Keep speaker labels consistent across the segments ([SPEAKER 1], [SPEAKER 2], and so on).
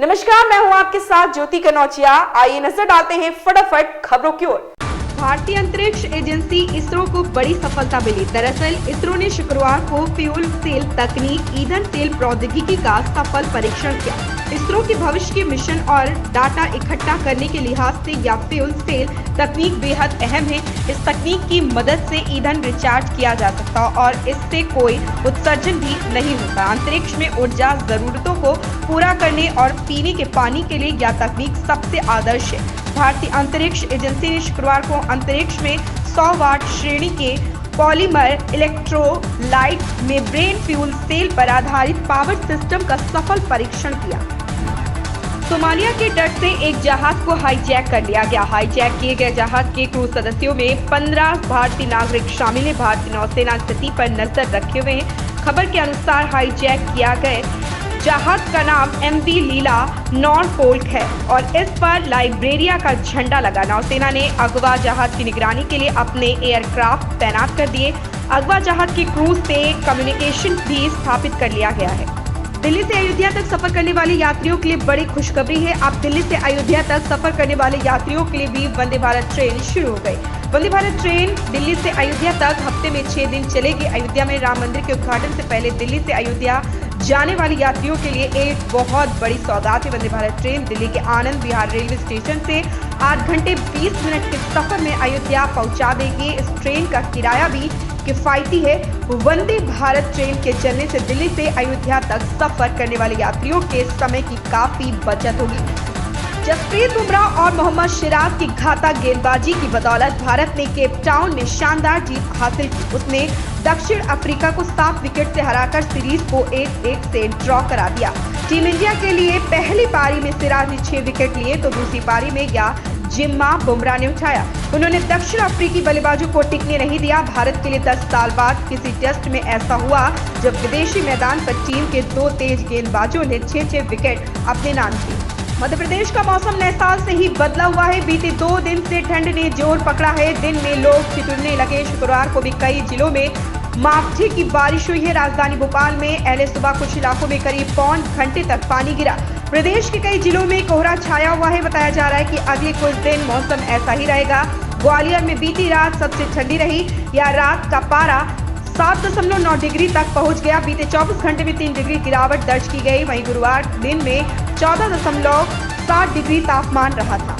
[SPEAKER 1] नमस्कार, मैं हूं आपके साथ ज्योति कनौजिया। आइए नजर डालते हैं फटाफट खबरों की ओर।
[SPEAKER 2] भारतीय अंतरिक्ष एजेंसी इसरो को बड़ी सफलता मिली। दरअसल इसरो ने शुक्रवार को फ्यूल सेल तकनीक ईंधन सेल प्रौद्योगिकी का सफल परीक्षण किया। इसरो के भविष्य के मिशन और डाटा इकट्ठा करने के लिहाज से यह फ्यूल सेल तकनीक बेहद अहम है। इस तकनीक की मदद से ईंधन रिचार्ज किया जा सकता और इससे कोई उत्सर्जन भी नहीं होता। अंतरिक्ष में ऊर्जा जरूरतों को पूरा करने और पीने के पानी के लिए यह तकनीक सबसे आदर्श है। भारतीय अंतरिक्ष एजेंसी ने शुक्रवार को अंतरिक्ष में 100 वाट श्रेणी के polymer electrolyte membrane fuel cell पर आधारित पावर सिस्टम का सफल परीक्षण किया। सोमालिया के तट से एक जहाज को हाईजैक कर लिया गया। हाईजैक किए गए जहाज के क्रू सदस्यों में 15 भारतीय नागरिक शामिल हैं। भारतीय नौसेना स्थिति पर नजर रखे हुए हैं। खबर के अनुसार हाईजैक किया गए जहाज का नाम MV लीला नॉरफोल्क है और इस पर लाइब्रेरिया का झंडा लगा। नौसेना ने अगवा जहाज की निगरानी के लिए अपने एयरक्राफ्ट तैनात कर दिए। अगवा जहाज की क्रू से कम्युनिकेशन भी स्थापित कर लिया गया है। दिल्ली से अयोध्या तक सफर करने वाले यात्रियों के लिए बड़ी खुशखबरी है। अब दिल्ली से अयोध्या तक सफर करने वाले यात्रियों के लिए भी वंदे भारत ट्रेन शुरू हो गई। वंदे भारत ट्रेन दिल्ली से अयोध्या तक हफ्ते में 6 दिन चलेगी। अयोध्या में राम मंदिर के उद्घाटन से पहले दिल्ली से अयोध्या जाने वाले यात्रियों के लिए एक बहुत बड़ी सौगात है। वंदे भारत ट्रेन दिल्ली के आनंद विहार रेलवे स्टेशन से 8 घंटे 20 मिनट के सफर में अयोध्या पहुंचा देगी। इस ट्रेन का किराया भी किफायती है। वंदे भारत ट्रेन के चलने से दिल्ली से अयोध्या तक सफर करने वाले यात्रियों के समय की काफी बचत होगी। जसप्रीत बुमराह और मोहम्मद सिराज की घातक गेंदबाजी की बदौलत भारत ने केप टाउन में शानदार जीत हासिल की। उसने दक्षिण अफ्रीका को 7 विकेट से हराकर सीरीज को 1-1 से ड्रॉ करा दिया। टीम इंडिया के लिए पहली पारी में सिराज ने 6 विकेट लिए तो दूसरी पारी में यह जिम्मा बुमराह ने उठाया। उन्होंने दक्षिण अफ्रीकी बल्लेबाजों को टिकने नहीं दिया। भारत के लिए 10 साल बाद किसी टेस्ट में ऐसा हुआ जब विदेशी मैदान पर टीम के 2 तेज गेंदबाजों ने 6-6 विकेट अपने नाम किए। मध्य प्रदेश का मौसम नए साल से ही बदला हुआ है। बीते 2 दिन से ठंड ने जोर पकड़ा है। दिन में लोग ठिठुरने लगे। शुक्रवार को भी कई जिलों में मावठे की बारिश हुई है। राजधानी भोपाल में अहले सुबह कुछ इलाकों में करीब पौन घंटे तक पानी गिरा। प्रदेश के कई जिलों में कोहरा छाया हुआ है। बताया जा रहा है कि अगले कुछ दिन मौसम ऐसा ही रहेगा। ग्वालियर में बीती रात सबसे ठंडी रही। यह रात का पारा 7.9 डिग्री तक पहुंच गया। बीते 24 घंटे में 3 डिग्री गिरावट दर्ज की गई। वहीं गुरुवार दिन में 14.7 डिग्री तापमान रहा था।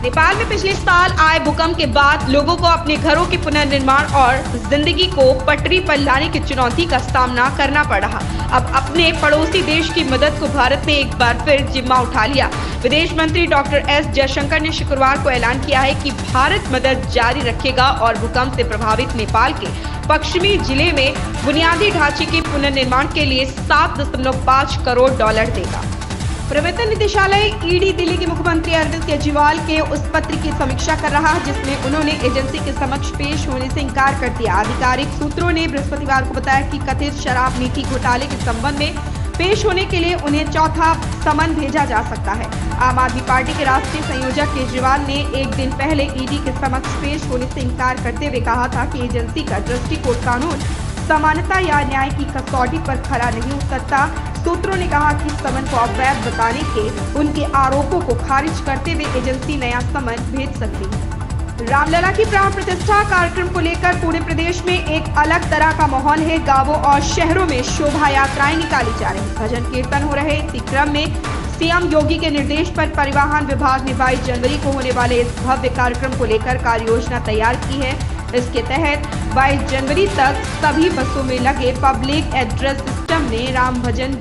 [SPEAKER 2] नेपाल में पिछले साल आए भूकंप के बाद लोगों को अपने घरों के पुनर्निर्माण और जिंदगी को पटरी पर लाने की चुनौती का सामना करना पड़ रहा। अब अपने पड़ोसी देश की मदद को भारत ने एक बार फिर जिम्मा उठा लिया। विदेश मंत्री डॉक्टर एस जयशंकर ने शुक्रवार को ऐलान किया है कि भारत मदद जारी रखेगा और भूकंप से प्रभावित नेपाल के पश्चिमी जिले में बुनियादी ढांचे के पुनर्निर्माण के लिए $7.5 करोड़ देगा। प्रवर्तन निदेशालय ईडी दिल्ली के मुख्यमंत्री अरविंद केजरीवाल के उस पत्र की समीक्षा कर रहा है जिसमें उन्होंने एजेंसी के समक्ष पेश होने से इंकार कर दिया। आधिकारिक सूत्रों ने बृहस्पतिवार को बताया कि कथित शराब नीति घोटाले के संबंध में पेश होने के लिए उन्हें चौथा समन भेजा जा सकता है। आम आदमी पार्टी के राष्ट्रीय संयोजक केजरीवाल ने एक दिन पहले ईडी के समक्ष पेश होने से इंकार करते हुए कहा था कि एजेंसी का दृष्टिकोण कानून, समानता या न्याय की कसौटी पर खरा नहीं उतरता। सूत्रों ने कहा कि समन को अवैध बताने के उनके आरोपों को खारिज करते हुए एजेंसी नया समन भेज सकती है। रामलला की प्राण प्रतिष्ठा कार्यक्रम को लेकर पूरे प्रदेश में एक अलग तरह का माहौल है। गांवों और शहरों में शोभा यात्राएं निकाली जा रही, भजन कीर्तन हो रहे। इसी क्रम में सीएम योगी के निर्देश पर परिवहन विभाग ने 22 जनवरी को होने वाले इस भव्य कार्यक्रम को लेकर कार्य योजना तैयार की है। इसके तहत 22 जनवरी तक सभी बसों में लगे पब्लिक एड्रेस सिस्टम ने राम भजन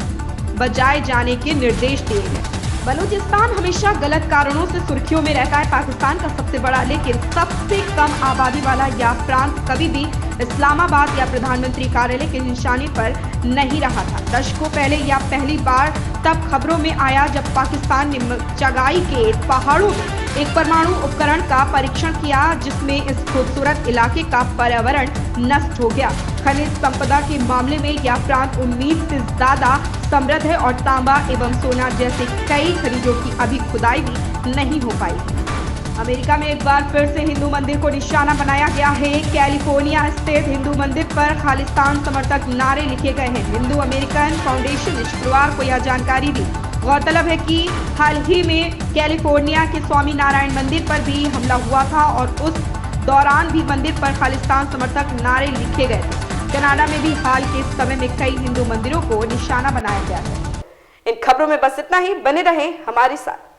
[SPEAKER 2] बजाए जाने के निर्देश दिए हैं। बलूचिस्तान हमेशा गलत कारणों से सुर्खियों में रहता है। पाकिस्तान का सबसे बड़ा लेकिन सबसे कम आबादी वाला यह प्रांत कभी भी इस्लामाबाद या प्रधानमंत्री कार्यालय के निशाने पर नहीं रहा था। दशकों पहले यह पहली बार तब खबरों में आया जब पाकिस्तान ने चगाई के पहाड़ों में एक परमाणु उपकरण का परीक्षण किया जिसमें इस खूबसूरत इलाके का पर्यावरण नष्ट हो गया। खनिज संपदा के मामले में यह प्रांत उम्मीद से ज्यादा समृद्ध है और तांबा एवं सोना जैसे कई खनिजों की अभी खुदाई भी नहीं हो पाई। अमेरिका में एक बार फिर से हिंदू मंदिर को निशाना बनाया गया है। कैलिफोर्निया स्थित हिंदू मंदिर पर खालिस्तान समर्थक नारे लिखे गए हैं। हिंदू अमेरिकन फाउंडेशन ने शुक्रवार को यह जानकारी दी। गौरतलब है कि हाल ही में कैलिफोर्निया के स्वामी नारायण मंदिर पर भी हमला हुआ था और उस दौरान भी मंदिर पर खालिस्तान समर्थक नारे लिखे गए थे। कनाडा में भी हाल के समय में कई हिंदू मंदिरों को निशाना बनाया गया है।
[SPEAKER 1] इन खबरों में बस इतना ही, बने रहें हमारे साथ।